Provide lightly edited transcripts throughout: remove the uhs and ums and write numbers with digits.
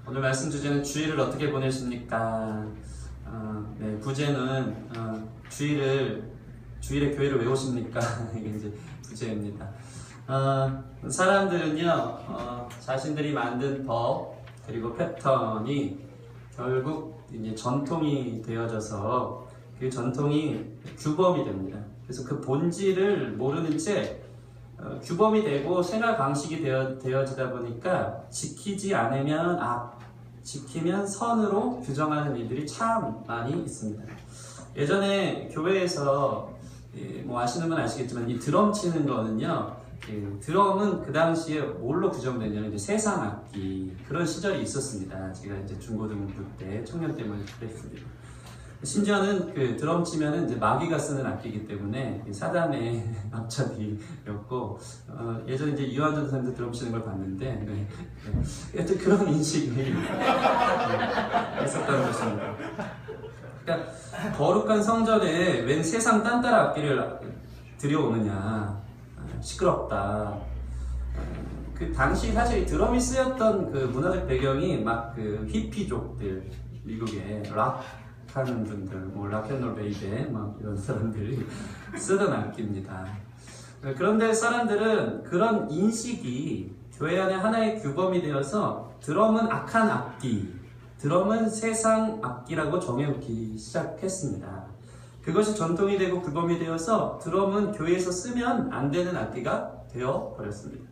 오늘 말씀 주제는 주일을 어떻게 보내십니까? 네, 부제는 주일에 교회를 왜 오십니까? 이게 이제 부제입니다. 사람들은요, 자신들이 만든 법 그리고 패턴이 결국 이제 전통이 되어져서 그 전통이 규범이 됩니다. 그래서 그 본질을 모르는 채 규범이 되고 생활 방식이 되어지다 보니까 지키지 않으면 악, 지키면 선으로 규정하는 일들이 참 많이 있습니다. 예전에 교회에서 뭐 아시는 분 아시겠지만 이 드럼 치는 거는요, 드럼은 그 당시에 뭘로 규정되냐면 이제 세상 악기 그런 시절이 있었습니다. 제가 이제 중고등부 때 청년 때문에 그랬습니다. 심지어는 그 드럼 치면은 이제 마귀가 쓰는 악기이기 때문에 사단의 앞잡이였고, 예전에 이제 유한전 선생님도 드럼 치는 걸 봤는데, 하여튼 그런 인식이 있었다는 것입니다. 그러니까 거룩한 성전에 웬 세상 딴따라 악기를 들여오느냐, 시끄럽다. 그 당시 사실 드럼이 쓰였던 그 문화적 배경이 막 그 히피족들, 미국의 락 하는 분들, 뭐 락앤롤 베이베 막 이런 사람들이 쓰던 악기입니다. 그런데 사람들은 그런 인식이 교회 안에 하나의 규범이 되어서 드럼은 악한 악기, 드럼은 세상 악기라고 정해놓기 시작했습니다. 그것이 전통이 되고 규범이 되어서 드럼은 교회에서 쓰면 안 되는 악기가 되어버렸습니다.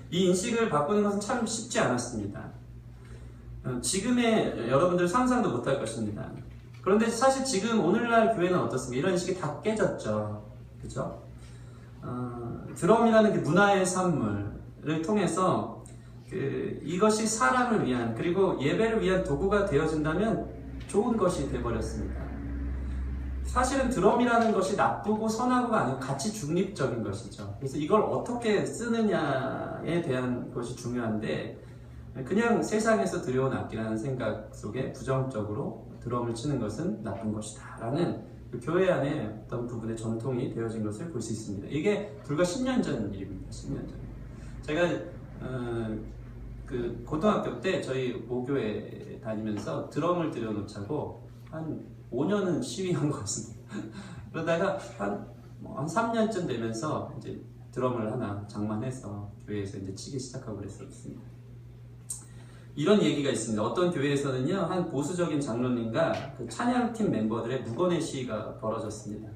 이 인식을 바꾸는 것은 참 쉽지 않았습니다. 지금의 여러분들 상상도 못할 것입니다. 그런데 사실 지금 오늘날 교회는 어떻습니까? 이런 인식이 다 깨졌죠. 그죠? 드럼이라는 그 문화의 산물을 통해서 이것이 사람을 위한 그리고 예배를 위한 도구가 되어진다면 좋은 것이 되어버렸습니다. 사실은 드럼이라는 것이 나쁘고 선하고가 아니고 가치 중립적인 것이죠. 그래서 이걸 어떻게 쓰느냐에 대한 것이 중요한데, 그냥 세상에서 들여온 악기라는 생각 속에 부정적으로 드럼을 치는 것은 나쁜 것이다 라는 교회 안에 어떤 부분의 전통이 되어진 것을 볼 수 있습니다. 이게 불과 10년 전 일입니다. 10년 전. 제가 그 고등학교 때 저희 모교에 다니면서 드럼을 들여놓자고 한 5년은 시위한 것 같습니다. 그러다가 한 3년쯤 되면서 이제 드럼을 하나 장만해서 교회에서 이제 치기 시작하고 그랬었습니다. 이런 얘기가 있습니다. 어떤 교회에서는요, 한 보수적인 장로님과 그 찬양팀 멤버들의 무건의 시위가 벌어졌습니다.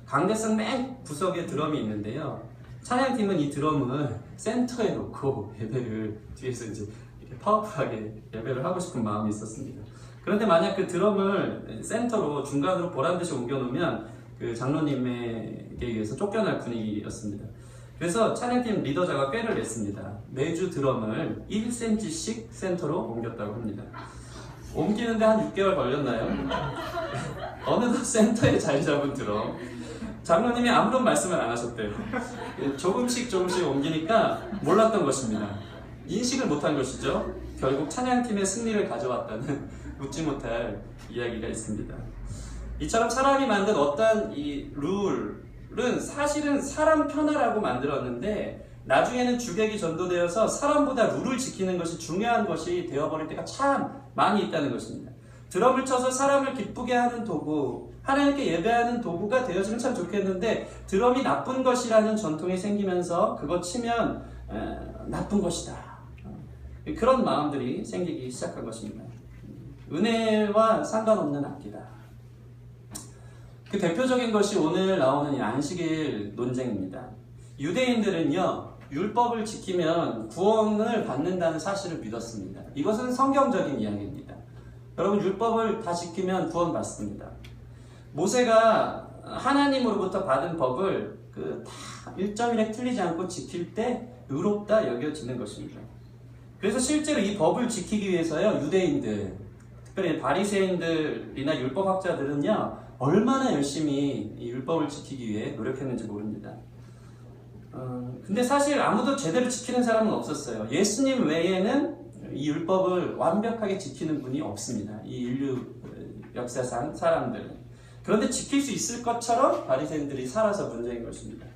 강대상 맨 구석에 드럼이 있는데요, 찬양팀은 이 드럼을 센터에 놓고 예배를 뒤에서 이제 이렇게 파워풀하게 예배를 하고 싶은 마음이 있었습니다. 그런데 만약 그 드럼을 센터로 중간으로 보란듯이 옮겨놓으면 그 장로님에게 의해서 쫓겨날 분위기였습니다. 그래서 찬양팀 리더자가 꾀를 냈습니다. 매주 드럼을 1cm씩 센터로 옮겼다고 합니다. 옮기는데 한 6개월 걸렸나요? 어느덧 센터에 자리 잡은 드럼. 장로님이 아무런 말씀을 안 하셨대요. 조금씩 옮기니까 몰랐던 것입니다. 인식을 못한 것이죠. 결국 찬양팀의 승리를 가져왔다는 웃지 못할 이야기가 있습니다. 이처럼 사람이 만든 어떤 이 룰은 사실은 사람 편하라고 만들었는데, 나중에는 주객이 전도되어서 사람보다 룰을 지키는 것이 중요한 것이 되어버릴 때가 참 많이 있다는 것입니다. 드럼을 쳐서 사람을 기쁘게 하는 도구, 하나님께 예배하는 도구가 되어지면 참 좋겠는데, 드럼이 나쁜 것이라는 전통이 생기면서 그거 치면 나쁜 것이다, 그런 마음들이 생기기 시작한 것입니다. 은혜와 상관없는 악기다. 그 대표적인 것이 오늘 나오는 이 안식일 논쟁입니다. 유대인들은요, 율법을 지키면 구원을 받는다는 사실을 믿었습니다. 이것은 성경적인 이야기입니다. 여러분, 율법을 다 지키면 구원받습니다. 모세가 하나님으로부터 받은 법을 다 1.1획 틀리지 않고 지킬 때 의롭다 여겨지는 것입니다. 그래서 실제로 이 법을 지키기 위해서요, 유대인들, 특별히 바리새인들이나 율법학자들은요, 얼마나 열심히 이 율법을 지키기 위해 노력했는지 모릅니다. 근데 사실 아무도 제대로 지키는 사람은 없었어요. 예수님 외에는 이 율법을 완벽하게 지키는 분이 없습니다. 이 인류 역사상 사람들은. 그런데 지킬 수 있을 것처럼 바리새인들이 살아서 문제인 것입니다.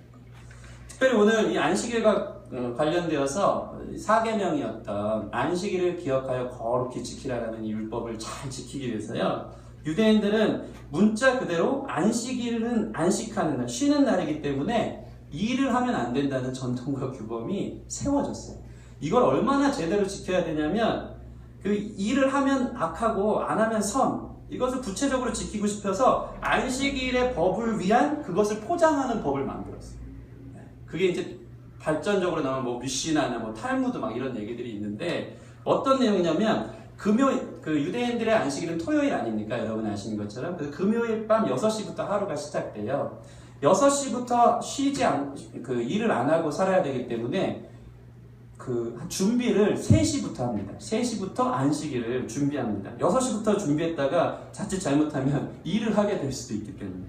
특별히 오늘 이 안식일과 관련되어서 사계명이었던 안식일을 기억하여 거룩히 지키라라는 이 율법을 잘 지키기 위해서요. 유대인들은 문자 그대로 안식일은 안식하는 날, 쉬는 날이기 때문에 일을 하면 안 된다는 전통과 규범이 세워졌어요. 이걸 얼마나 제대로 지켜야 되냐면 그 일을 하면 악하고 안 하면 선, 이것을 구체적으로 지키고 싶어서 안식일의 법을 위한 그것을 포장하는 법을 만들었어요. 그게 이제 발전적으로 나오면 뭐 미시나나 뭐 탈무드 막 이런 얘기들이 있는데 어떤 내용이냐면 금요일, 그 유대인들의 안식일은 토요일 아닙니까? 여러분 아시는 것처럼. 그래서 금요일 밤 6시부터 하루가 시작돼요. 6시부터 일을 안 하고 살아야 되기 때문에 그 준비를 3시부터 합니다. 3시부터 안식일을 준비합니다. 6시부터 준비했다가 자칫 잘못하면 일을 하게 될 수도 있기 때문에.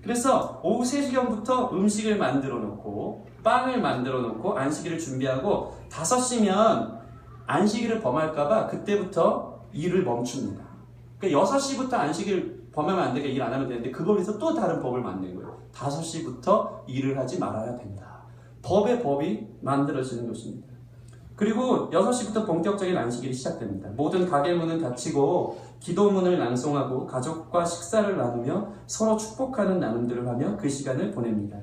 그래서 오후 3시경부터 음식을 만들어 놓고 빵을 만들어 놓고 안식일을 준비하고 5시면 안식일을 범할까봐 그때부터 일을 멈춥니다. 그러니까 6시부터 안식일 범하면 안 되게 일 안 하면 되는데 그걸 위해서 또 다른 법을 만든 거예요. 5시부터 일을 하지 말아야 된다. 법이 만들어지는 것입니다. 그리고 6시부터 본격적인 안식일이 시작됩니다. 모든 가게 문은 닫히고 기도문을 낭송하고 가족과 식사를 나누며 서로 축복하는 나눔들을 하며 그 시간을 보냅니다.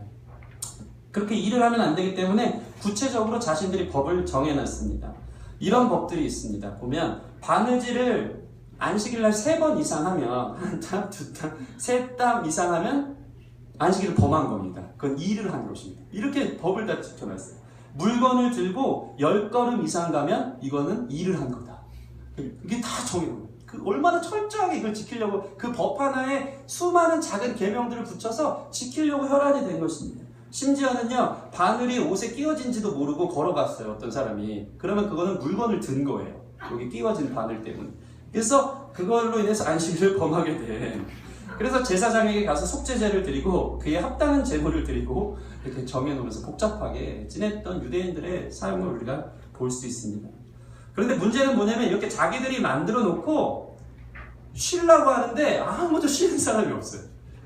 그렇게 일을 하면 안 되기 때문에 구체적으로 자신들이 법을 정해놨습니다. 이런 법들이 있습니다. 보면 바느질을 안식일날 3번 이상 하면 한 땀, 두 땀, 3땀 이상 하면 안식일을 범한 겁니다. 그건 일을 한 것입니다. 이렇게 법을 다 지켜놨어요. 물건을 들고 10걸음 이상 가면 이거는 일을 한 거다. 이게 다 정해놓은 거예요. 얼마나 철저하게 이걸 지키려고 그 법 하나에 수많은 작은 계명들을 붙여서 지키려고 혈안이 된 것입니다. 심지어는요, 바늘이 옷에 끼워진지도 모르고 걸어갔어요, 어떤 사람이. 그러면 그거는 물건을 든 거예요. 여기 끼워진 바늘 때문에. 그래서 그걸로 인해서 안식일을 범하게 된. 그래서 제사장에게 가서 속죄제를 드리고 그에 합당한 제물을 드리고 이렇게 정해놓으면서 복잡하게 지냈던 유대인들의 삶을 우리가 볼 수 있습니다. 그런데 문제는 뭐냐면 이렇게 자기들이 만들어 놓고 쉬려고 하는데 아무도 쉬는 사람이 없어요.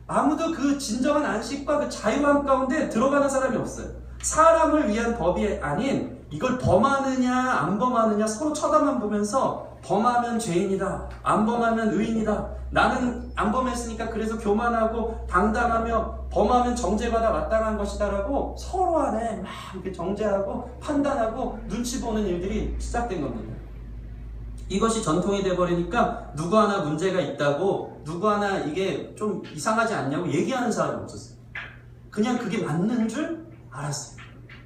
아무도 그 진정한 안식과 그 자유함 가운데 들어가는 사람이 없어요. 사람을 위한 법이 아닌 이걸 범하느냐 안 범하느냐 서로 쳐다만 보면서 범하면 죄인이다, 안 범하면 의인이다, 나는 안 범했으니까 그래서 교만하고 당당하며 범하면 정죄받아 마땅한 것이다 라고 서로 안에 막 이렇게 정죄하고 판단하고 눈치 보는 일들이 시작된 겁니다. 이것이 전통이 돼버리니까 누구 하나 문제가 있다고 누구 하나 이게 좀 이상하지 않냐고 얘기하는 사람이 없었어요. 그냥 그게 맞는 줄 알았어요.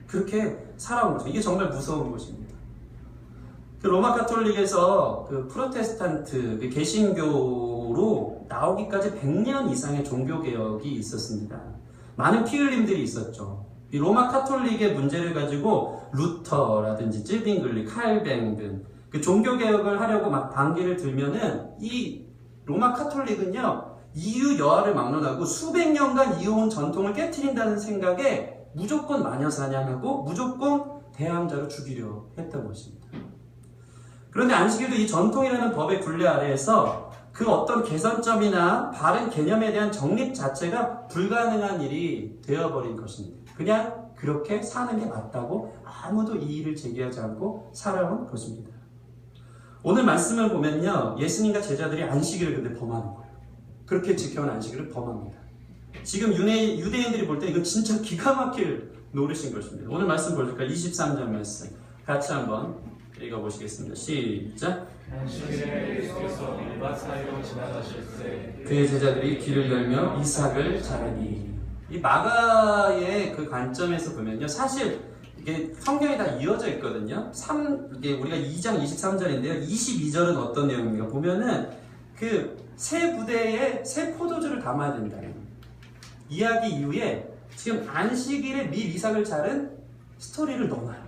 그렇게 살아온 거죠. 이게 정말 무서운 것입니다. 그 로마 카톨릭에서 그 프로테스탄트, 그 개신교로 나오기까지 100년 이상의 종교개혁이 있었습니다. 많은 피 흘림들이 있었죠. 이 로마 카톨릭의 문제를 가지고 루터라든지 찔빙글리, 칼뱅 등 그 종교개혁을 하려고 막 반기를 들면은 이 로마 카톨릭은요, 이유 여하를 막론하고 수백 년간 이어온 전통을 깨트린다는 생각에 무조건 마녀 사냥하고 무조건 대항자로 죽이려 했던 것입니다. 그런데 안식일도 이 전통이라는 법의 굴레 아래에서 그 어떤 개선점이나 바른 개념에 대한 정립 자체가 불가능한 일이 되어버린 것입니다. 그냥 그렇게 사는 게 맞다고 아무도 이의를 제기하지 않고 살아온 것입니다. 오늘 말씀을 보면요, 예수님과 제자들이 안식일을 근데 범하는 거예요. 그렇게 지켜온 안식일을 범합니다. 지금 유대인들이 볼 때 이건 진짜 기가 막힐 노릇인 것입니다. 오늘 말씀 보실까요? 23절 말씀 같이 한번 읽어보시겠습니다. 시작. 안식일에 예수께서 밀밭 사이로 지나가실 때 그의 제자들이 귀를 열며 이삭을 자르니. 이 마가의 그 관점에서 보면요, 사실 이게 성경이 다 이어져 있거든요. 이게 우리가 2장 23절인데요. 22절은 어떤 내용입니까? 보면은 그 새 부대에 새 포도주를 담아야 된다는 이야기 이후에 지금 안식일에 밀 이삭을 자른 스토리를 넣어놔요.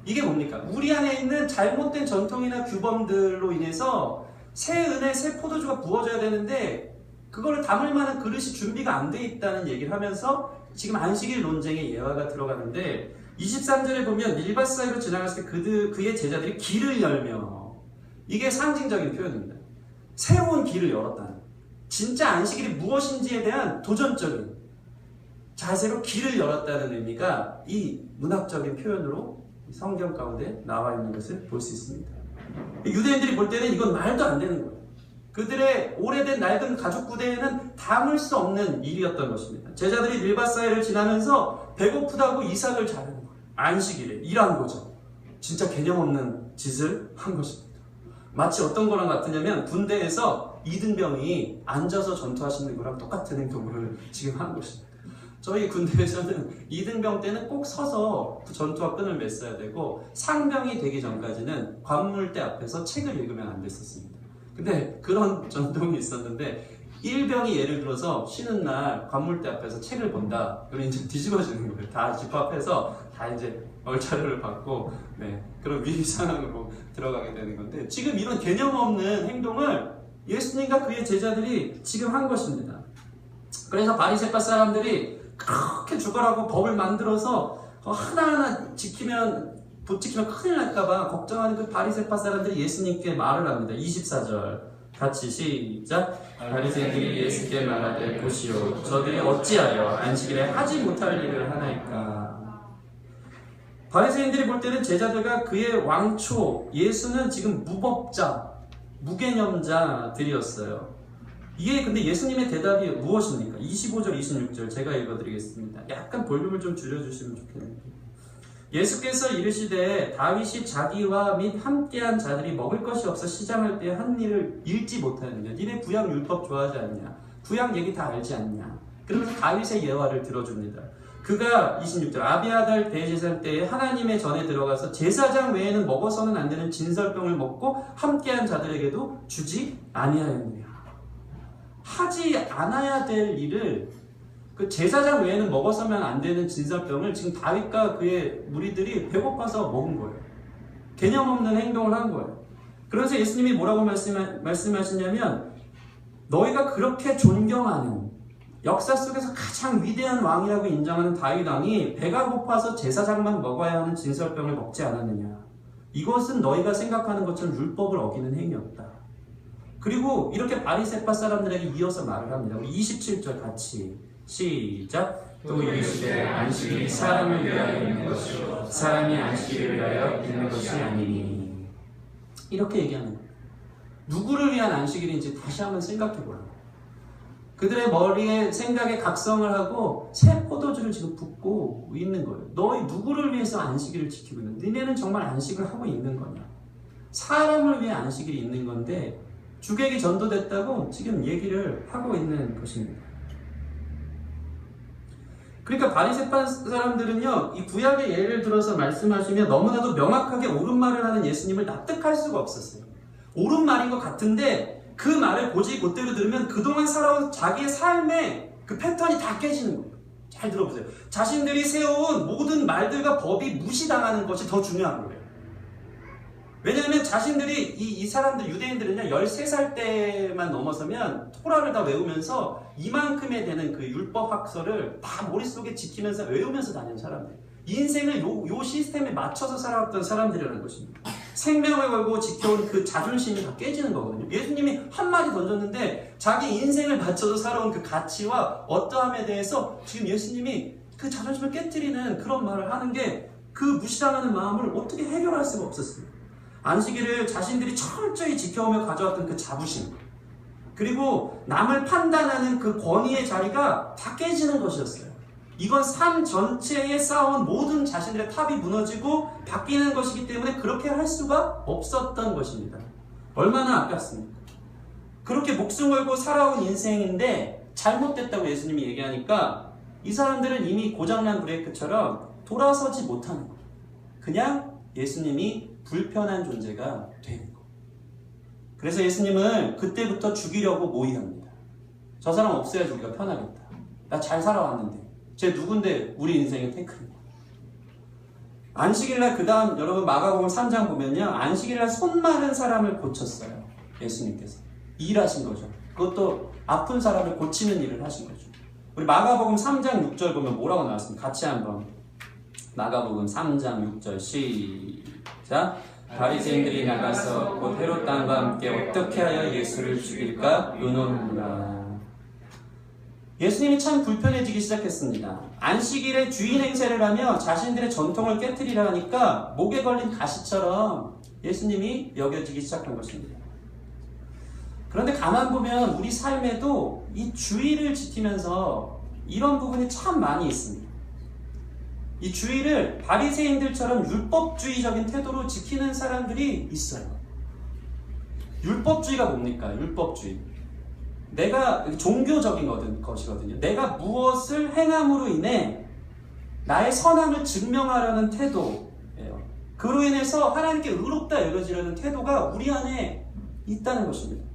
이게 뭡니까? 우리 안에 있는 잘못된 전통이나 규범들로 인해서 새 은혜, 새 포도주가 부어져야 되는데 그거를 담을 만한 그릇이 준비가 안 돼 있다는 얘기를 하면서 지금 안식일 논쟁의 예화가 들어가는데 23절에 보면 밀밭 사이로 지나갔을 때 그의 제자들이 길을 열며, 이게 상징적인 표현입니다. 새로운 길을 열었다는, 진짜 안식일이 무엇인지에 대한 도전적인, 자세로 길을 열었다는 의미가 이 문학적인 표현으로 성경 가운데 나와 있는 것을 볼 수 있습니다. 유대인들이 볼 때는 이건 말도 안 되는 거예요. 그들의 오래된 낡은 가족 부대에는 담을 수 없는 일이었던 것입니다. 제자들이 밀밭사이를 지나면서 배고프다고 이삭을 자르는 거예요. 안식일에 일한 거죠. 진짜 개념 없는 짓을 한 것입니다. 마치 어떤 거랑 같으냐면 군대에서 이등병이 앉아서 전투하시는 거랑 똑같은 행동을 지금 한 것입니다. 저희 군대에서는 이등병 때는 꼭 서서 전투와 끈을 맸어야 되고 상병이 되기 전까지는 관물대 앞에서 책을 읽으면 안 됐었습니다. 근데 그런 전통이 있었는데 일병이 예를 들어서 쉬는 날 관물대 앞에서 책을 본다. 그러면 이제 뒤집어지는 거예요. 다 집합해서 다 이제 얼차려를 받고 그런 위기 상황으로 들어가게 되는 건데 지금 이런 개념 없는 행동을 예수님과 그의 제자들이 지금 한 것입니다. 그래서 바리새파 사람들이 그렇게 죽어라고 법을 만들어서 하나하나 못 지키면 큰일 날까봐 걱정하는 그 바리새파 사람들이 예수님께 말을 합니다. 24절 같이 시작. 바리새인들이 예수께 말하되 보시오 저들이 어찌하여 안식일에 하지 못할 일을 하나이까. 바리새인들이 볼 때는 제자들과 그의 왕초 예수는 지금 무법자 무개념자들이었어요. 이게 근데 예수님의 대답이 무엇입니까? 25절, 26절 제가 읽어드리겠습니다. 약간 볼륨을 좀 줄여주시면 좋겠네요. 예수께서 이르시되 다윗이 자기와 및 함께한 자들이 먹을 것이 없어 시장할 때 한 일을 읽지 못하느냐? 니네 구약 율법 좋아하지 않냐? 구약 얘기 다 알지 않냐? 그러면서 다윗의 예화를 들어줍니다. 그가 26절 아비아달 대제사장 때에 하나님의 전에 들어가서 제사장 외에는 먹어서는 안 되는 진설병을 먹고 함께한 자들에게도 주지 아니하였느냐? 하지 않아야 될 일을 그 제사장 외에는 먹어서면 안 되는 진설병을 지금 다윗과 그의 무리들이 배고파서 먹은 거예요. 개념 없는 행동을 한 거예요. 그래서 예수님이 뭐라고 말씀하시냐면 너희가 그렇게 존경하는 역사 속에서 가장 위대한 왕이라고 인정하는 다윗 왕이 배가 고파서 제사장만 먹어야 하는 진설병을 먹지 않았느냐. 이것은 너희가 생각하는 것처럼 율법을 어기는 행위였다. 그리고 이렇게 바리새파 사람들에게 이어서 말을 합니다. 우리 27절 같이 시작. 또 이르시되 안식일이 사람을 위하여 있는 것이요 사람이 안식일을 위하여 있는 것이 아니니. 이렇게 얘기하는 거예요. 누구를 위한 안식일인지 다시 한번 생각해 보라고. 그들의 머리에 생각에 각성을 하고 새 포도주를 지금 붓고 있는 거예요. 너희 누구를 위해서 안식일을 지키고 있는 거야? 너네는 정말 안식을 하고 있는 거냐? 사람을 위해 안식일이 있는 건데 주객이 전도됐다고 지금 얘기를 하고 있는 것입니다. 그러니까 바리새파 사람들은요, 이 구약의 예를 들어서 말씀하시면 너무나도 명확하게 옳은 말을 하는 예수님을 납득할 수가 없었어요. 옳은 말인 것 같은데 그 말을 고지 곧대로 들으면 그동안 살아온 자기의 삶의 그 패턴이 다 깨지는 거예요. 잘 들어보세요. 자신들이 세워온 모든 말들과 법이 무시당하는 것이 더 중요한 거예요. 왜냐하면 자신들이 이 사람들 유대인들은요 13살 때만 넘어서면 토라를 다 외우면서 이만큼에 되는 그 율법 학설을 다 머릿속에 지키면서 외우면서 다니는 사람들. 인생을 요 시스템에 맞춰서 살아왔던 사람들이라는 것입니다. 생명을 걸고 지켜온 그 자존심이 다 깨지는 거거든요. 예수님이 한마디 던졌는데 자기 인생을 맞춰서 살아온 그 가치와 어떠함에 대해서 지금 예수님이 그 자존심을 깨트리는 그런 말을 하는 게 그 무시당하는 마음을 어떻게 해결할 수가 없었어요. 안식일을 자신들이 철저히 지켜오며 가져왔던 그 자부심, 그리고 남을 판단하는 그 권위의 자리가 다 깨지는 것이었어요. 이건 삶 전체에 쌓아온 모든 자신들의 탑이 무너지고 바뀌는 것이기 때문에 그렇게 할 수가 없었던 것입니다. 얼마나 아깝습니까? 그렇게 목숨 걸고 살아온 인생인데 잘못됐다고 예수님이 얘기하니까 이 사람들은 이미 고장난 브레이크처럼 돌아서지 못하는 거예요. 그냥 예수님이 불편한 존재가 되는 거예요. 그래서 예수님을 그때부터 죽이려고 모의합니다. 저 사람 없애야지 우리가 편하겠다. 나 잘 살아왔는데 쟤 누군데 우리 인생의 태클이야. 안식일날 그 다음 여러분 마가복음 3장 보면요, 안식일날 손 마른 사람을 고쳤어요. 예수님께서 일하신 거죠. 그것도 아픈 사람을 고치는 일을 하신 거죠. 우리 마가복음 3장 6절 보면 뭐라고 나왔습니까? 같이 한번 마가복음 3장 6절 시작. 바리새인들이 나가서 곧 헤롯 왕과 함께 어떻게 하여 예수를 죽일까 의논하니라. 예수님이 참 불편해지기 시작했습니다. 안식일에 주인 행세를 하며 자신들의 전통을 깨트리려 하니까 목에 걸린 가시처럼 예수님이 여겨지기 시작한 것입니다. 그런데 가만 보면 우리 삶에도 이 주의를 지키면서 이런 부분이 참 많이 있습니다. 이 주의를 바리새인들처럼 율법주의적인 태도로 지키는 사람들이 있어요. 율법주의가 뭡니까? 율법주의. 내가 종교적인 것이거든요. 내가 무엇을 행함으로 인해 나의 선함을 증명하려는 태도예요. 그로 인해서 하나님께 의롭다 여겨지려는 태도가 우리 안에 있다는 것입니다.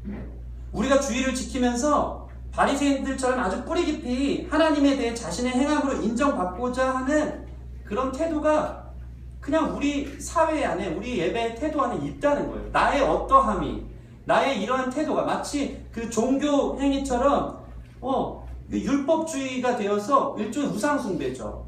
우리가 주의를 지키면서 바리새인들처럼 아주 뿌리 깊이 하나님에 대해 자신의 행함으로 인정받고자 하는 그런 태도가 그냥 우리 사회 안에, 우리 예배의 태도 안에 있다는 거예요. 나의 어떠함이, 나의 이러한 태도가 마치 그 종교 행위처럼 율법주의가 되어서 일종의 우상숭배죠.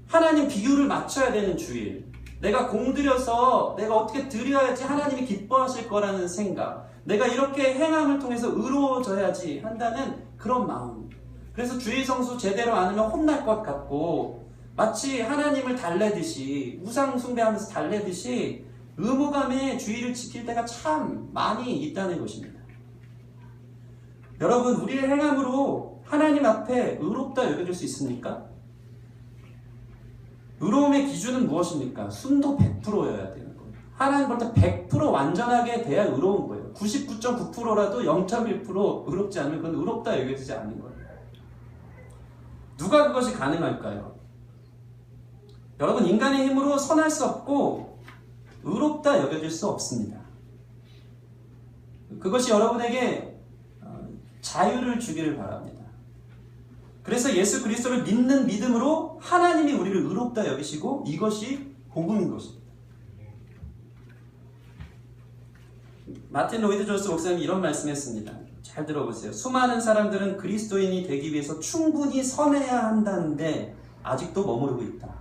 하나님 비율을 맞춰야 되는 주일, 내가 공들여서 내가 어떻게 드려야지 하나님이 기뻐하실 거라는 생각, 내가 이렇게 행함을 통해서 의로워져야지 한다는 그런 마음. 그래서 주일 성수 제대로 안 하면 혼날 것 같고 마치 하나님을 달래듯이, 우상 숭배하면서 달래듯이 의무감에 주의를 지킬 때가 참 많이 있다는 것입니다. 여러분, 우리의 행함으로 하나님 앞에 의롭다 여겨질 수 있습니까? 의로움의 기준은 무엇입니까? 순도 100%여야 되는 거예요. 하나님 볼 때 100% 완전하게 돼야 의로운 거예요. 99.9%라도 0.1% 의롭지 않으면 그건 의롭다 여겨지지 않는 거예요. 누가 그것이 가능할까요? 여러분, 인간의 힘으로 선할 수 없고 의롭다 여겨질 수 없습니다. 그것이 여러분에게 자유를 주기를 바랍니다. 그래서 예수 그리스도를 믿는 믿음으로 하나님이 우리를 의롭다 여기시고 이것이 복음인 것입니다. 마틴 로이드 존스 목사님이 이런 말씀했습니다. 잘 들어보세요. 수많은 사람들은 그리스도인이 되기 위해서 충분히 선해야 한다는데 아직도 머무르고 있다.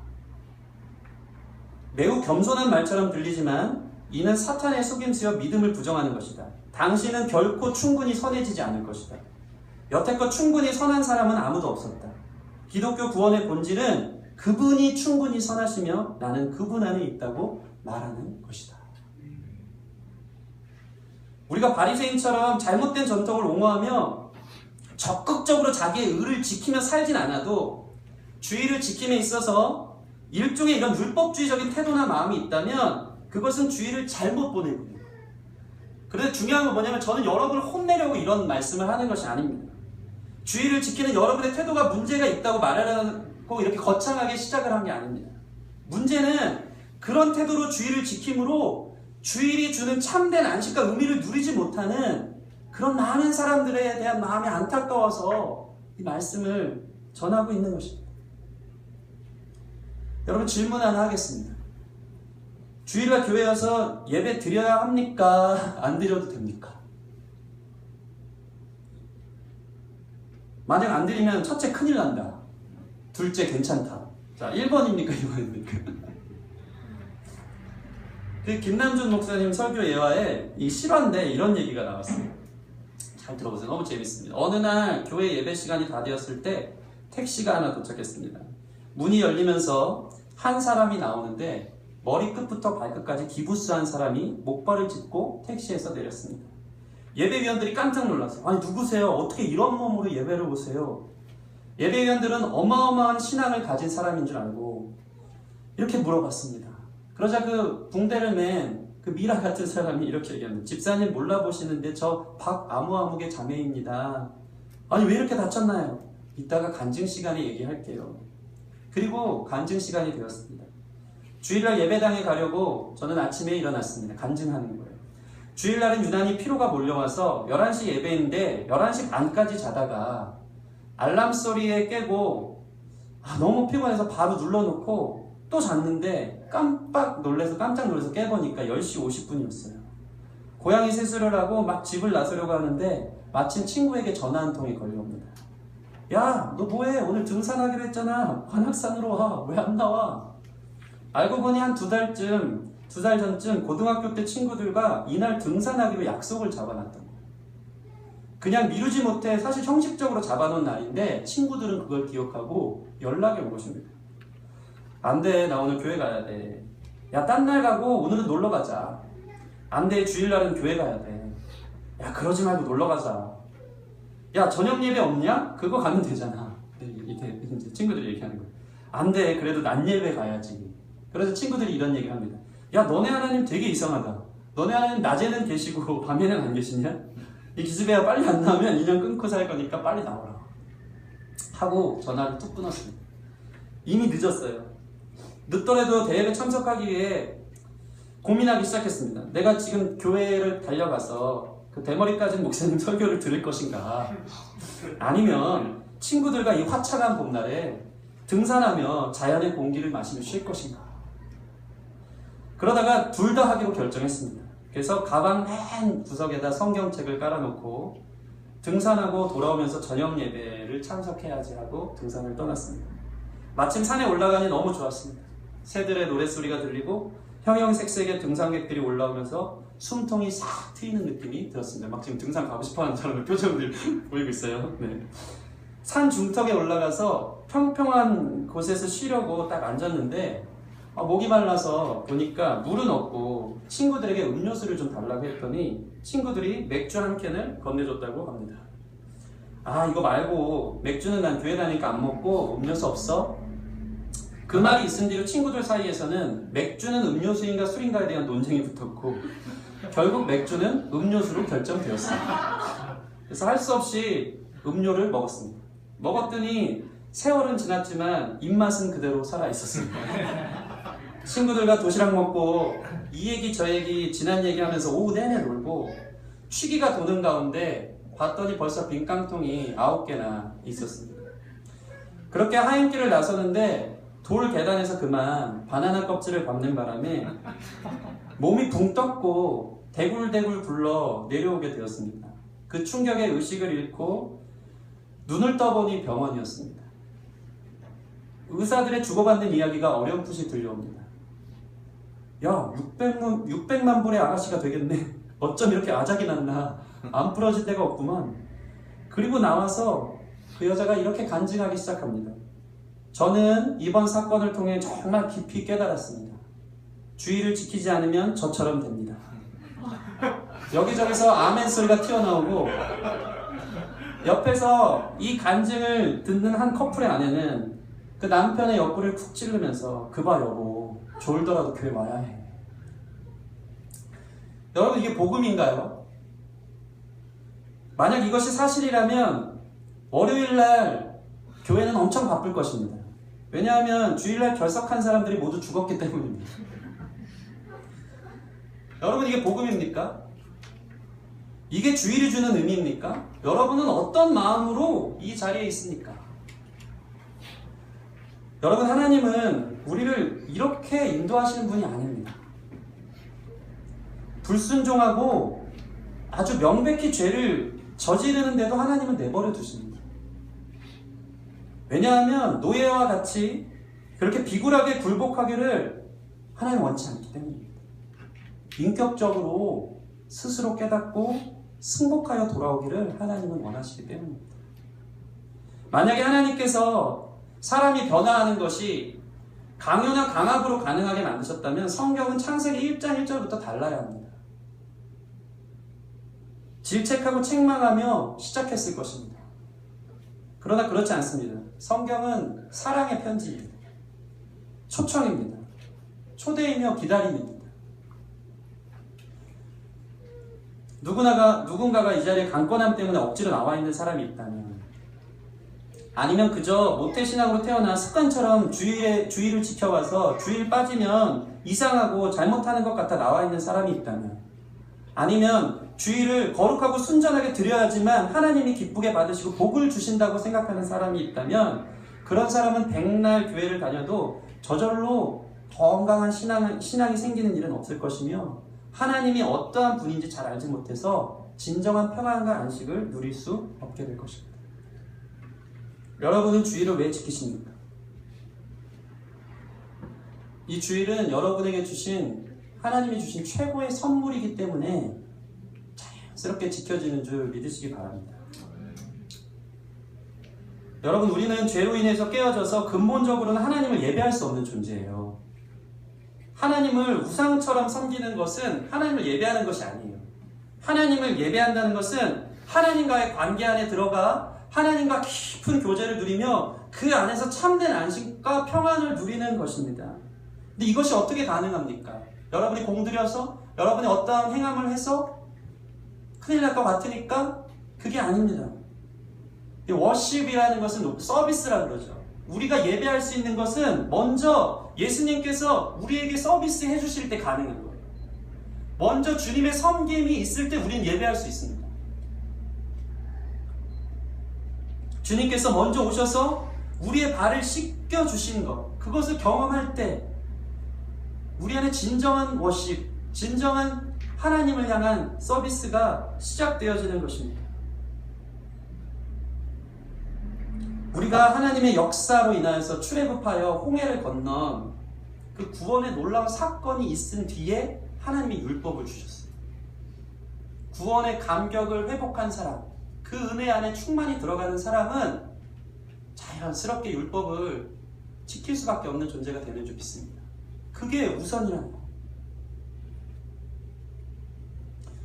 매우 겸손한 말처럼 들리지만 이는 사탄의 속임수여 믿음을 부정하는 것이다. 당신은 결코 충분히 선해지지 않을 것이다. 여태껏 충분히 선한 사람은 아무도 없었다. 기독교 구원의 본질은 그분이 충분히 선하시며 나는 그분 안에 있다고 말하는 것이다. 우리가 바리새인처럼 잘못된 전통을 옹호하며 적극적으로 자기의 의를 지키며 살진 않아도 주의를 지킴에 있어서 일종의 이런 율법주의적인 태도나 마음이 있다면 그것은 주의를 잘못 보내는 거예요. 그런데 중요한 건 뭐냐면 저는 여러분을 혼내려고 이런 말씀을 하는 것이 아닙니다. 주의를 지키는 여러분의 태도가 문제가 있다고 말하려고 이렇게 거창하게 시작을 한 게 아닙니다. 문제는 그런 태도로 주의를 지킴으로 주일이 주는 참된 안식과 의미를 누리지 못하는 그런 많은 사람들에 대한 마음이 안타까워서 이 말씀을 전하고 있는 것입니다. 여러분, 질문 하나 하겠습니다. 주일과 교회 와서 예배 드려야 합니까? 안 드려도 됩니까? 만약 안 드리면 첫째 큰일 난다. 둘째 괜찮다. 자, 1번입니까? 2번입니까? 그 김남준 목사님 설교 예화에 이 실화인데 이런 얘기가 나왔어요. 잘 들어보세요. 너무 재밌습니다. 어느 날 교회 예배 시간이 다 되었을 때 택시가 하나 도착했습니다. 문이 열리면서 한 사람이 나오는데 머리끝부터 발끝까지 기부스한 사람이 목발을 짚고 택시에서 내렸습니다. 예배위원들이 깜짝 놀랐어요. 아니, 누구세요? 어떻게 이런 몸으로 예배를 오세요? 예배위원들은 어마어마한 신앙을 가진 사람인 줄 알고 이렇게 물어봤습니다. 그러자 그 붕대를 맨 그 미라 같은 사람이 이렇게 얘기합니다. 집사님 몰라보시는데 저 박아무아무개 자매입니다. 아니, 왜 이렇게 다쳤나요? 이따가 간증 시간에 얘기할게요. 그리고 간증 시간이 되었습니다. 주일날 예배당에 가려고 저는 아침에 일어났습니다. 간증하는 거예요. 주일날은 유난히 피로가 몰려와서 11시 예배인데 11시 반까지 자다가 알람 소리에 깨고 너무 피곤해서 바로 눌러놓고 또 잤는데 깜짝 놀라서 깨보니까 10시 50분이었어요. 고양이 세수를 하고 막 집을 나서려고 하는데 마침 친구에게 전화 한 통이 걸려옵니다. 야, 너 뭐해? 오늘 등산하기로 했잖아. 관악산으로 와. 왜 안 나와? 알고 보니 한 2달 전쯤 고등학교 때 친구들과 이날 등산하기로 약속을 잡아놨던 거예요. 그냥 미루지 못해 사실 형식적으로 잡아놓은 날인데 친구들은 그걸 기억하고 연락이 온 것입니다. 안 돼, 나 오늘 교회 가야 돼. 야, 딴 날 가고 오늘은 놀러 가자. 안 돼, 주일날은 교회 가야 돼. 야, 그러지 말고 놀러 가자. 야, 저녁 예배 없냐? 그거 가면 되잖아. 이제 친구들이 얘기하는 거예요. 안 돼, 그래도 낮 예배 가야지. 그래서 친구들이 이런 얘기를 합니다. 야, 너네 하나님 되게 이상하다. 너네 하나님 낮에는 계시고 밤에는 안 계시냐? 이 기집애가 빨리 안 나오면 인연 끊고 살 거니까 빨리 나오라. 하고 전화를 뚝 끊었습니다. 이미 늦었어요. 늦더라도 대회에 참석하기 위해 고민하기 시작했습니다. 내가 지금 교회를 달려가서 그 대머리 까진 목사님 설교를 들을 것인가, 아니면 친구들과 이 화창한 봄날에 등산하며 자연의 공기를 마시며 쉴 것인가. 그러다가 둘 다 하기로 결정했습니다. 그래서 가방 맨 구석에다 성경책을 깔아놓고 등산하고 돌아오면서 저녁 예배를 참석해야지 하고 등산을 떠났습니다. 마침 산에 올라가니 너무 좋았습니다. 새들의 노랫소리가 들리고 형형색색의 등산객들이 올라오면서 숨통이 싹 트이는 느낌이 들었습니다. 막 지금 등산 가고 싶어하는 사람의 표정들 보이고 있어요. 네. 산 중턱에 올라가서 평평한 곳에서 쉬려고 딱 앉았는데 목이 말라서 보니까 물은 없고 친구들에게 음료수를 좀 달라고 했더니 친구들이 맥주 한 캔을 건네줬다고 합니다. 아, 이거 말고 맥주는 난 교회 다니니까 안 먹고 음료수 없어? 그 말이 있은 뒤로 친구들 사이에서는 맥주는 음료수인가 술인가에 대한 논쟁이 붙었고 결국 맥주는 음료수로 결정되었습니다. 그래서 할 수 없이 음료를 먹었습니다. 먹었더니 세월은 지났지만 입맛은 그대로 살아있었습니다. 친구들과 도시락 먹고 이 얘기 저 얘기 지난 얘기하면서 오후 내내 놀고 취기가 도는 가운데 봤더니 벌써 빈 깡통이 9개나 있었습니다. 그렇게 하행길을 나서는데 돌 계단에서 그만 바나나 껍질을 밟는 바람에 몸이 붕 떴고 대굴대굴 굴러 내려오게 되었습니다. 그 충격에 의식을 잃고 눈을 떠보니 병원이었습니다. 의사들의 주고받는 이야기가 어렴풋이 들려옵니다. 야, 600만 불의 아가씨가 되겠네. 어쩜 이렇게 아작이 났나. 안 부러질 데가 없구만. 그리고 나와서 그 여자가 이렇게 간증하기 시작합니다. 저는 이번 사건을 통해 정말 깊이 깨달았습니다. 주의를 지키지 않으면 저처럼 됩니다. 여기저기서 아멘 소리가 튀어나오고 옆에서 이 간증을 듣는 한 커플의 아내는 그 남편의 옆구리를 쿡 찌르면서 그봐 여보, 졸더라도 교회 와야 해. 여러분, 이게 복음인가요? 만약 이것이 사실이라면 월요일날 교회는 엄청 바쁠 것입니다. 왜냐하면 주일날 결석한 사람들이 모두 죽었기 때문입니다. 여러분, 이게 복음입니까? 이게 주일이 주는 의미입니까? 여러분은 어떤 마음으로 이 자리에 있습니까? 여러분, 하나님은 우리를 이렇게 인도하시는 분이 아닙니다. 불순종하고 아주 명백히 죄를 저지르는데도 하나님은 내버려 두십니다. 왜냐하면 노예와 같이 그렇게 비굴하게 굴복하기를 하나님 원치 않기 때문입니다. 인격적으로 스스로 깨닫고 승복하여 돌아오기를 하나님은 원하시기 때문입니다. 만약에 하나님께서 사람이 변화하는 것이 강요나 강압으로 가능하게 만드셨다면 성경은 창세기 1장 1절부터 달라야 합니다. 질책하고 책망하며 시작했을 것입니다. 그러나 그렇지 않습니다. 성경은 사랑의 편지입니다. 초청입니다. 초대이며 기다림입니다. 누군가가 이 자리에 강권함 때문에 억지로 나와 있는 사람이 있다면, 아니면 그저 모태신앙으로 태어나 습관처럼 주의를 지켜와서 주일 빠지면 이상하고 잘못하는 것 같아 나와 있는 사람이 있다면, 아니면 주일을 거룩하고 순전하게 드려야지만 하나님이 기쁘게 받으시고 복을 주신다고 생각하는 사람이 있다면, 그런 사람은 백날 교회를 다녀도 저절로 건강한 신앙이 생기는 일은 없을 것이며 하나님이 어떠한 분인지 잘 알지 못해서 진정한 평안과 안식을 누릴 수 없게 될 것입니다. 여러분은 주일을 왜 지키십니까? 이 주일은 여러분에게 주신, 하나님이 주신 최고의 선물이기 때문에 새롭게 지켜지는 줄 믿으시기 바랍니다. 여러분, 우리는 죄로 인해서 깨어져서 근본적으로는 하나님을 예배할 수 없는 존재예요. 하나님을 우상처럼 섬기는 것은 하나님을 예배하는 것이 아니에요. 하나님을 예배한다는 것은 하나님과의 관계 안에 들어가 하나님과 깊은 교제를 누리며 그 안에서 참된 안식과 평안을 누리는 것입니다. 근데 이것이 어떻게 가능합니까? 여러분이 공들여서? 여러분이 어떠한 행함을 해서? 큰일 날 것 같으니까? 그게 아닙니다. 이 워십이라는 것은 서비스라 그러죠. 우리가 예배할 수 있는 것은 먼저 예수님께서 우리에게 서비스 해주실 때 가능한 거예요. 먼저 주님의 섬김이 있을 때 우리는 예배할 수 있습니다. 주님께서 먼저 오셔서 우리의 발을 씻겨주신 것, 그것을 경험할 때 우리 안에 진정한 워십, 진정한 하나님을 향한 서비스가 시작되어지는 것입니다. 우리가 하나님의 역사로 인하여서 출애굽하여 홍해를 건넌 그 구원의 놀라운 사건이 있은 뒤에 하나님이 율법을 주셨어요. 구원의 감격을 회복한 사람, 그 은혜 안에 충만히 들어가는 사람은 자연스럽게 율법을 지킬 수밖에 없는 존재가 되는 줄 믿습니다. 그게 우선이라는 거예요.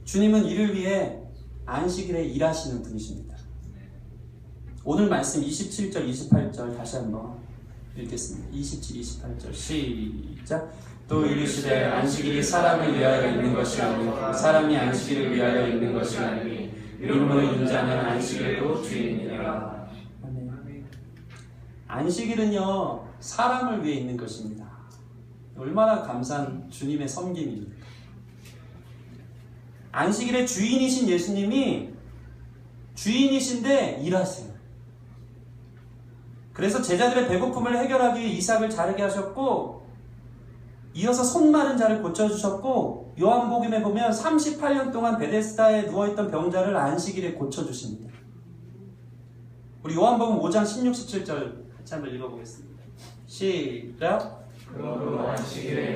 주님은 이를 위해 안식일에 일하시는 분이십니다. 오늘 말씀 27절, 28절 다시 한번 읽겠습니다. 27, 28절 시작. 또 이르시되 안식일이 사람을 위하여 있는 것이 아니고 사람이 안식일을 위하여 있는 것이 아니니 이름으로 인자는 안식일도 주인이라. 안식일은요 사람을 위해 있는 것입니다. 얼마나 감사한 주님의 섬김입니까? 안식일의 주인이신 예수님이 주인이신데 일하세요. 그래서 제자들의 배고픔을 해결하기 위해 이삭을 자르게 하셨고, 이어서 손 마른 자를 고쳐주셨고, 요한복음에 보면 38년 동안 베데스다에 누워있던 병자를 안식일에 고쳐주십니다. 우리 요한복음 5장 16, 17절 같이 한번 읽어보겠습니다. 시작.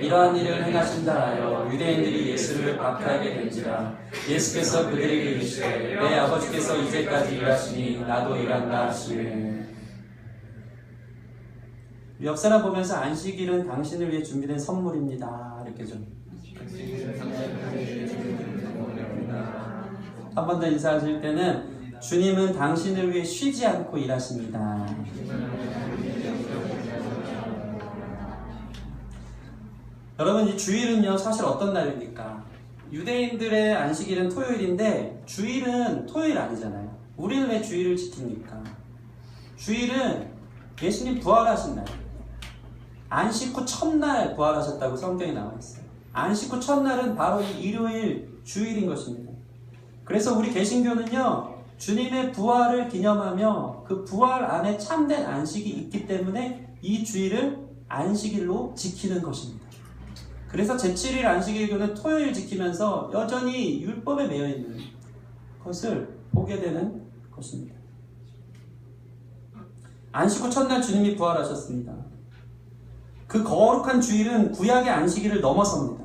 이러한 일을 행하신다 하여 유대인들이 예수를 박해하게 된지라. 예수께서 그들에게 이르시되 내 아버지께서 이제까지 일하시니 나도 일한다 하시네. 역사를 보면서 안식일은 당신을 위해 준비된 선물입니다. 이렇게 좀 한 번 더 인사하실 때는 주님은 당신을 위해 쉬지 않고 일하십니다. 여러분, 이 주일은요 사실 어떤 날입니까? 유대인들의 안식일은 토요일인데 주일은 토요일 아니잖아요. 우리는 왜 주일을 지킵니까? 주일은 예수님 부활하신 날, 안식 후 첫날 부활하셨다고 성경에 나와 있어요. 안식 후 첫날은 바로 이 일요일 주일인 것입니다. 그래서 우리 개신교는요 주님의 부활을 기념하며 그 부활 안에 참된 안식이 있기 때문에 이 주일을 안식일로 지키는 것입니다. 그래서 제7일 안식일교는 토요일 지키면서 여전히 율법에 매여 있는 것을 보게 되는 것입니다. 안식 후 첫날 주님이 부활하셨습니다. 그 거룩한 주일은 구약의 안식일을 넘어섭니다.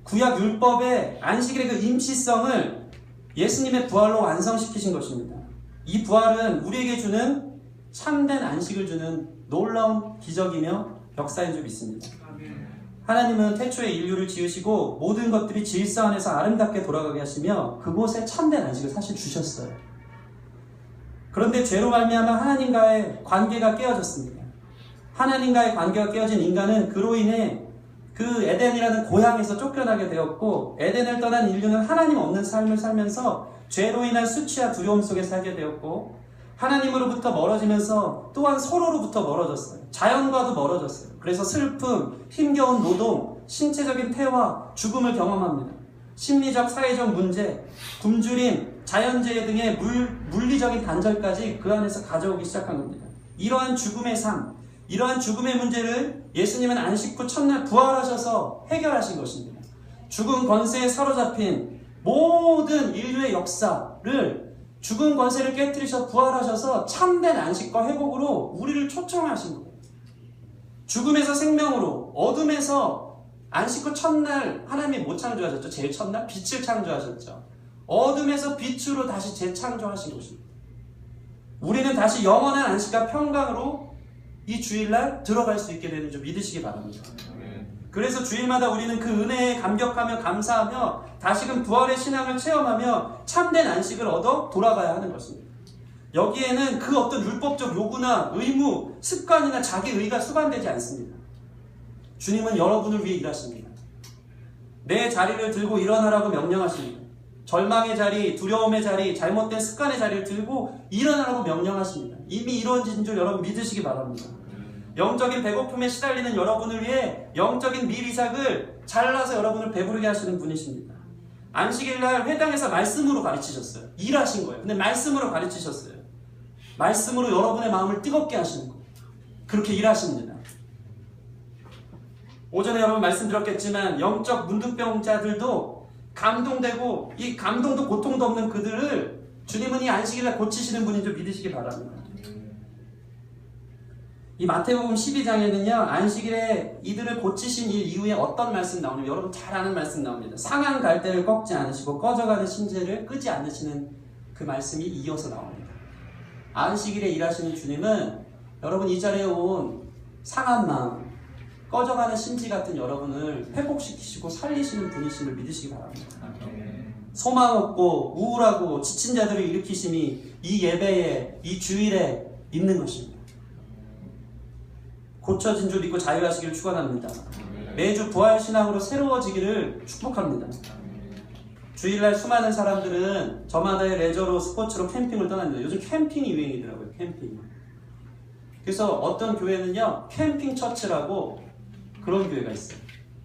구약 율법의 안식일의 그 임시성을 예수님의 부활로 완성시키신 것입니다. 이 부활은 우리에게 주는 참된 안식을 주는 놀라운 기적이며 역사인 줄 믿습니다. 하나님은 태초에 인류를 지으시고 모든 것들이 질서 안에서 아름답게 돌아가게 하시며 그곳에 참된 안식을 사실 주셨어요. 그런데 죄로 말미암아 하나님과의 관계가 깨어졌습니다. 하나님과의 관계가 깨어진 인간은 그로 인해 그 에덴이라는 고향에서 쫓겨나게 되었고, 에덴을 떠난 인류는 하나님 없는 삶을 살면서 죄로 인한 수치와 두려움 속에 살게 되었고, 하나님으로부터 멀어지면서 또한 서로로부터 멀어졌어요. 자연과도 멀어졌어요. 그래서 슬픔, 힘겨운 노동, 신체적인 폐와 죽음을 경험합니다. 심리적, 사회적 문제, 굶주림, 자연재해 등의 물리적인 단절까지 그 안에서 가져오기 시작한 겁니다. 이러한 죽음의 삶, 이러한 죽음의 문제를 예수님은 안식 후 첫날 부활하셔서 해결하신 것입니다. 죽음 권세에 사로잡힌 모든 인류의 역사를 죽은 권세를 깨뜨리셔 부활하셔서 참된 안식과 회복으로 우리를 초청하신 거예요. 죽음에서 생명으로, 어둠에서 안식 후 첫날 하나님이 뭐 창조하셨죠? 제일 첫날 빛을 창조하셨죠. 어둠에서 빛으로 다시 재창조하신 것입니다. 우리는 다시 영원한 안식과 평강으로 이 주일날 들어갈 수 있게 되는 줄 믿으시기 바랍니다. 그래서 주일마다 우리는 그 은혜에 감격하며 감사하며 다시금 부활의 신앙을 체험하며 참된 안식을 얻어 돌아가야 하는 것입니다. 여기에는 그 어떤 율법적 요구나 의무, 습관이나 자기의가 수반되지 않습니다. 주님은 여러분을 위해 일하십니다. 내 자리를 들고 일어나라고 명령하십니다. 절망의 자리, 두려움의 자리, 잘못된 습관의 자리를 들고 일어나라고 명령하십니다. 이미 이루어진 줄 여러분 믿으시기 바랍니다. 영적인 배고픔에 시달리는 여러분을 위해 영적인 밀이삭을 잘라서 여러분을 배부르게 하시는 분이십니다. 안식일날 회당에서 말씀으로 가르치셨어요. 일하신 거예요. 근데 말씀으로 가르치셨어요. 말씀으로 여러분의 마음을 뜨겁게 하시는 거예요. 그렇게 일하십니다. 오전에 여러분 말씀드렸겠지만 영적 문둥병자들도 감동되고 이 감동도 고통도 없는 그들을 주님은 이 안식일날 고치시는 분인 줄 믿으시기 바랍니다. 이 마태복음 12장에는요 안식일에 이들을 고치신 일 이후에 어떤 말씀 나오냐면 여러분 잘 아는 말씀 나옵니다. 상한 갈대를 꺾지 않으시고 꺼져가는 심지를 끄지 않으시는 그 말씀이 이어서 나옵니다. 안식일에 일하시는 주님은 여러분 이 자리에 온 상한 마음, 꺼져가는 심지 같은 여러분을 회복시키시고 살리시는 분이심을 믿으시기 바랍니다. 소망 없고 우울하고 지친 자들을 일으키심이 이 예배에, 이 주일에 있는 것입니다. 고쳐진 줄 믿고 자유하시기를 축원합니다. 매주 부활신앙으로 새로워지기를 축복합니다. 주일날 수많은 사람들은 저마다의 레저로 스포츠로 캠핑을 떠납니다. 요즘 캠핑이 유행이더라고요. 캠핑. 그래서 어떤 교회는요 캠핑 처치라고 그런 교회가 있어요.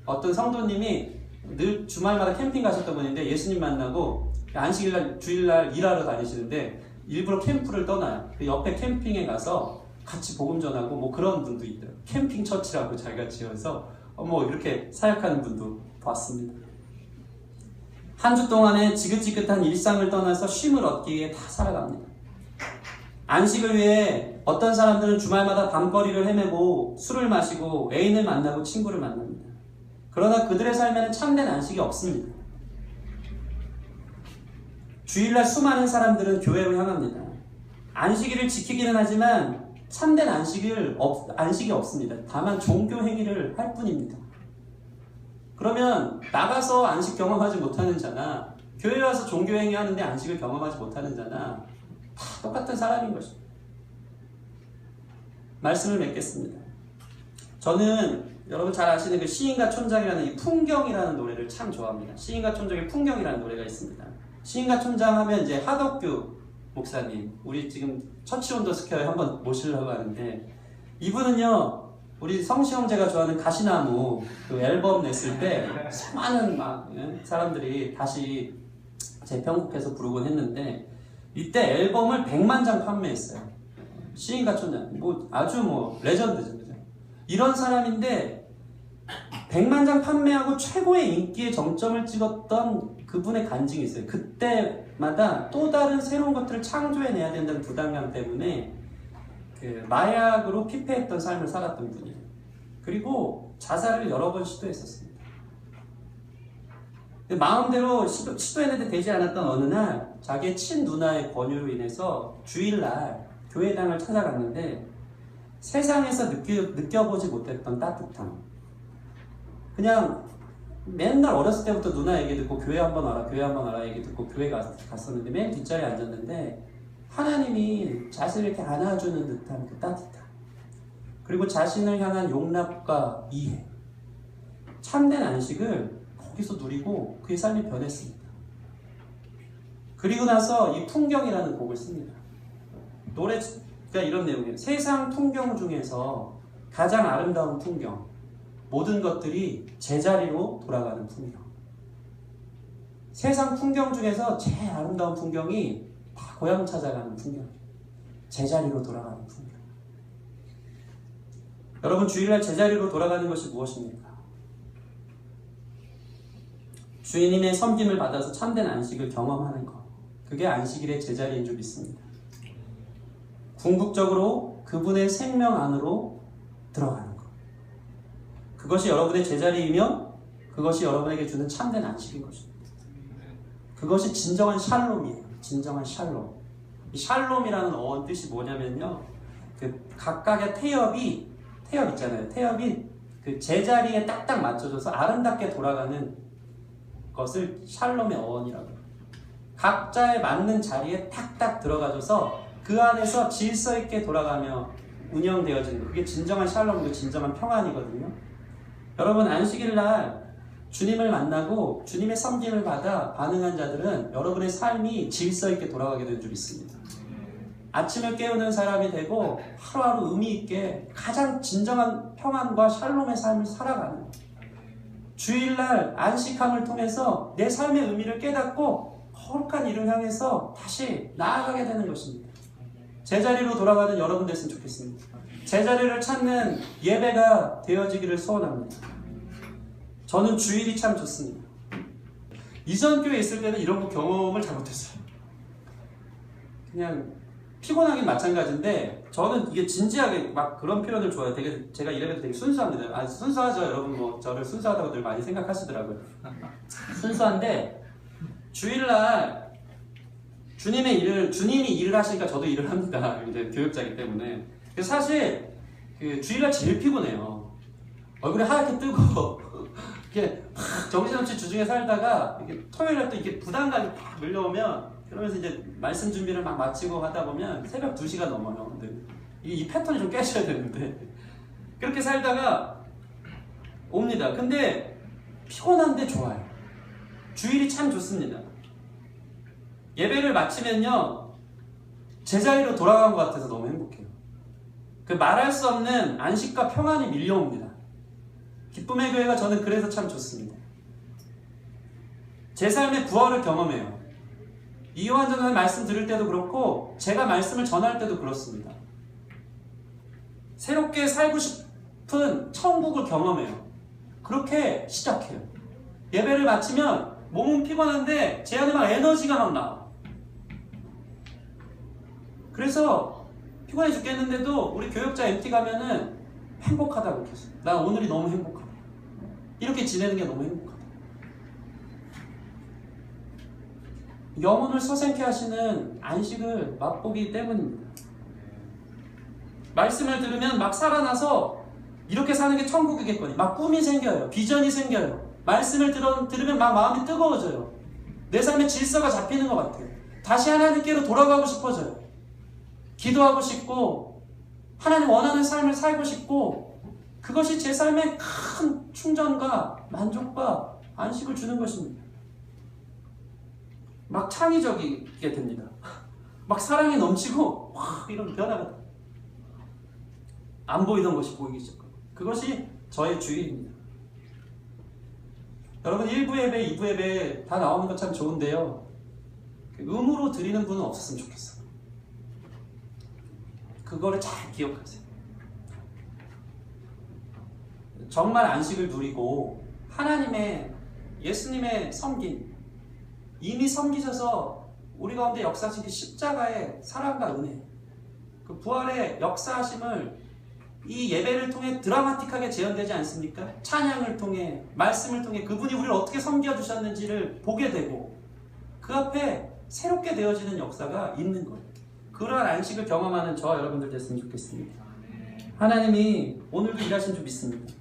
어떤 성도님이 늘 주말마다 캠핑 가셨던 분인데 예수님 만나고 안식일날 주일날 일하러 다니시는데 일부러 캠프를 떠나요. 그 옆에 캠핑에 가서 같이 복음 전하고 뭐 그런 분도 있더라고요. 캠핑 처치라고 자기가 지어서 뭐 이렇게 사역하는 분도 봤습니다. 한 주 동안의 지긋지긋한 일상을 떠나서 쉼을 얻기 위해 다 살아갑니다. 안식을 위해 어떤 사람들은 주말마다 밤거리를 헤매고 술을 마시고 애인을 만나고 친구를 만납니다. 그러나 그들의 삶에는 참된 안식이 없습니다. 주일날 수많은 사람들은 교회로 향합니다. 안식일을 지키기는 하지만 참된 안식이 없습니다. 다만 종교 행위를 할 뿐입니다. 그러면 나가서 안식 경험하지 못하는 자나 교회 와서 종교 행위 하는데 안식을 경험하지 못하는 자나 다 똑같은 사람인 것입니다. 말씀을 맺겠습니다. 저는 여러분 잘 아시는 그 시인과 촌장이라는 이 풍경이라는 노래를 참 좋아합니다. 시인과 촌장의 풍경이라는 노래가 있습니다. 시인과 촌장 하면 이제 하덕규 목사님, 우리 지금 처치온더스퀘어에 한번 모시려고 하는데 이분은요 우리 성시 형제가 좋아하는 가시나무 그 앨범 냈을 때 수많은 사람들이 다시 재편곡해서 부르곤 했는데 이때 앨범을 100만 장 판매했어요. 시인과 촌장 아주 레전드죠. 그죠? 이런 사람인데 100만 장 판매하고 최고의 인기의 정점을 찍었던 그분의 간증이 있어요. 그때마다 또 다른 새로운 것들을 창조해내야 된다는 부담감 때문에 그 마약으로 피폐했던 삶을 살았던 분이에요. 그리고 자살을 여러 번 시도했었습니다. 마음대로 시도했는데 되지 않았던 어느 날 자기의 친누나의 권유로 인해서 주일날 교회당을 찾아갔는데 세상에서 느껴보지 못했던 따뜻함, 그냥 맨날 어렸을 때부터 누나 얘기 듣고 교회 한번 와라 얘기 듣고 교회 갔었는데 맨 뒷자리에 앉았는데 하나님이 자신을 이렇게 안아주는 듯한 그 따뜻함, 그리고 자신을 향한 용납과 이해, 참된 안식을 거기서 누리고 그의 삶이 변했습니다. 그리고 나서 이 풍경이라는 곡을 씁니다. 노래가 이런 내용이에요. 세상 풍경 중에서 가장 아름다운 풍경, 모든 것들이 제자리로 돌아가는 풍경. 세상 풍경 중에서 제일 아름다운 풍경이 다 고향 찾아가는 풍경, 제자리로 돌아가는 풍경. 여러분 주일날 제자리로 돌아가는 것이 무엇입니까? 주인님의 섬김을 받아서 참된 안식을 경험하는 것, 그게 안식일의 제자리인 줄 믿습니다. 궁극적으로 그분의 생명 안으로 들어가는 것, 그것이 여러분의 제자리이며 그것이 여러분에게 주는 참된 안식인 것입니다. 그것이 진정한 샬롬이에요. 진정한 샬롬. 이 샬롬이라는 어원 뜻이 뭐냐면요. 그 각각의 태엽 있잖아요. 태엽이 그 제자리에 딱딱 맞춰져서 아름답게 돌아가는 것을 샬롬의 어원이라고 해요. 각자에 맞는 자리에 탁탁 들어가줘서 그 안에서 질서 있게 돌아가며 운영되어지는 거. 그게 진정한 샬롬이고 진정한 평안이거든요. 여러분 안식일 날 주님을 만나고 주님의 섬김을 받아 반응한 자들은 여러분의 삶이 질서 있게 돌아가게 된 줄 믿습니다. 아침을 깨우는 사람이 되고 하루하루 의미 있게 가장 진정한 평안과 샬롬의 삶을 살아가는 거예요. 주일날 안식함을 통해서 내 삶의 의미를 깨닫고 거룩한 일을 향해서 다시 나아가게 되는 것입니다. 제자리로 돌아가는 여러분 됐으면 좋겠습니다. 제자리를 찾는 예배가 되어지기를 소원합니다. 저는 주일이 참 좋습니다. 이전 교회에 있을 때는 이런 경험을 잘 못했어요. 그냥 피곤하긴 마찬가지인데 저는 이게 진지하게 막 그런 표현을 좋아해요. 되게 제가 이래봬도 되게 순수합니다. 아 순수하죠. 여러분 뭐 저를 순수하다고 늘 많이 생각하시더라고요. 순수한데 주일날 주님이 일을 하시니까 저도 일을 합니다. 이제 교육자이기 때문에. 그래서 사실 그 주일날 제일 피곤해요. 얼굴이 하얗게 뜨고 이렇게 정신없이 주중에 살다가 이렇게 토요일날 또 이게 부담감이 팍 밀려오면 그러면서 이제 말씀 준비를 막 마치고 하다 보면 새벽 2시가 넘어요. 근데 이 패턴이 좀 깨져야 되는데 그렇게 살다가 옵니다. 근데 피곤한데 좋아요. 주일이 참 좋습니다. 예배를 마치면요 제자리로 돌아간 것 같아서 너무 행복해요. 그 말할 수 없는 안식과 평안이 밀려옵니다. 기쁨의 교회가 저는 그래서 참 좋습니다. 제 삶의 부활을 경험해요. 이요한 전도의 말씀 들을 때도 그렇고 제가 말씀을 전할 때도 그렇습니다. 새롭게 살고 싶은 천국을 경험해요. 그렇게 시작해요. 예배를 마치면 몸은 피곤한데 제 안에 막 에너지가 막 나와. 그래서 피곤해 죽겠는데도 우리 교역자 MT 가면은 행복하다고 느꼈어요. 난 오늘이 너무 행복하다. 이렇게 지내는 게 너무 행복하다. 영혼을 서생케 하시는 안식을 맛보기 때문입니다. 말씀을 들으면 막 살아나서 이렇게 사는 게 천국이겠거니 막 꿈이 생겨요. 비전이 생겨요. 말씀을 들으면 막 마음이 뜨거워져요. 내 삶의 질서가 잡히는 것 같아요. 다시 하나님께로 돌아가고 싶어져요. 기도하고 싶고 하나님 원하는 삶을 살고 싶고 그것이 제 삶에 큰 충전과 만족과 안식을 주는 것입니다. 막 창의적이게 됩니다. 막 사랑이 넘치고 와 이런 변화가 안 보이던 것이 보이기 시작합니다. 그것이 저의 주일입니다. 여러분 1부 예배, 2부 예배 다 나오는 것 참 좋은데요. 음으로 드리는 분은 없었으면 좋겠어요. 그거를 잘 기억하세요. 정말 안식을 누리고 하나님의 예수님의 섬김 이미 섬기셔서 우리 가운데 역사하신 그 십자가의 사랑과 은혜 그 부활의 역사하심을 이 예배를 통해 드라마틱하게 재현되지 않습니까? 찬양을 통해 말씀을 통해 그분이 우리를 어떻게 섬겨주셨는지를 보게 되고 그 앞에 새롭게 되어지는 역사가 있는 거예요. 그러한 안식을 경험하는 저와 여러분들 됐으면 좋겠습니다. 하나님이 오늘도 일하신 줄 믿습니다.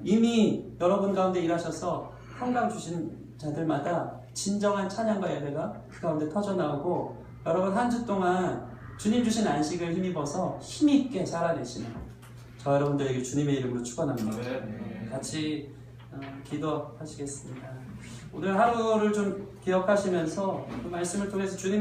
이미 여러분 가운데 일하셔서 평강 주신 자들마다 진정한 찬양과 예배가 그 가운데 터져나오고 여러분 한 주 동안 주님 주신 안식을 힘입어서 힘있게 살아내시는 저 여러분들에게 주님의 이름으로 축원합니다. 같이 기도하시겠습니다. 오늘 하루를 좀 기억하시면서 그 말씀을 통해서 주님